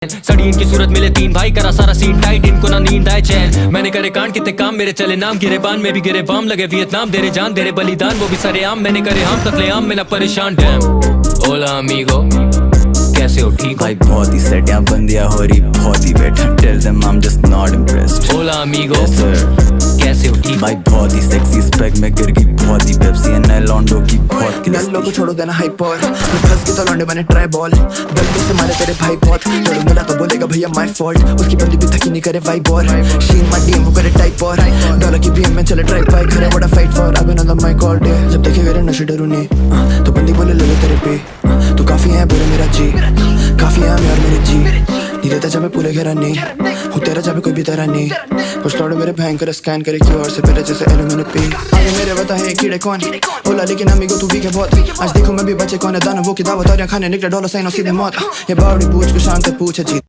सड़ी इनकी सूरत मिले तीन भाई करा सारा सीन टाइट इनको ना नींद आए चैन मैंने करे कांड कितने काम मेरे चले नाम गिरे बान में भी गिरे बाम लगे वियतनाम देरे जान देरे बलिदान वो भी सरे आम मैंने करे हम तकले आम में ना परेशान डैम ओला अमीगो कैसे हो ठीक भाई बहुत ही सेट यहाँ बंदिया हो रही बहुत ही better tell them I am just not impressed ओला अमीगो Yes, sir. कैसे हो ठीक भाई बहुत ही सेक्सी स्पेक में गिर गई बहुत ही पेप्सी एंड लॉन्डो की बहुत नल्लो को छोड़ो देना हाइप और मैं फंस के तो लौंडे बने ट्राई बॉल गलती से मारे तेरे भाई बहुत लड़ू मिला तो बोलेगा भैया माय फॉल्ट उसकी बंदी भी थकी नहीं करे वाइब और शीन माय डीएम वो करे टाइप और डॉलर की बीएम में चले ड्राइव बाइक करे बड़ा फाइट फॉर अब अनदर माय कॉल डे जब देखे मेरे नशे डरू नहीं तो बंदी बोले ले लो तेरे पे तू काफी है बोले मेरा जी काफी है मैं और मेरे जी नहीं रहता जब मैं पूरे घेरा नहीं हूँ तेरा जब कोई भी तरह नहीं कुछ लौड़े मेरे भयंकर स्कैन करे क्यों और से पहले जैसे एलो मैंने पी आगे मेरे बता है कीड़े कौन बोला लेकिन अमीगो तू वीक है बहुत आज देखो मैं भी बचे कौन है दानवों की दावत और यहाँ खाने निकले डॉलर साइन और सीधे मौत ये बावड़ी पूछ को शांत पूछे जी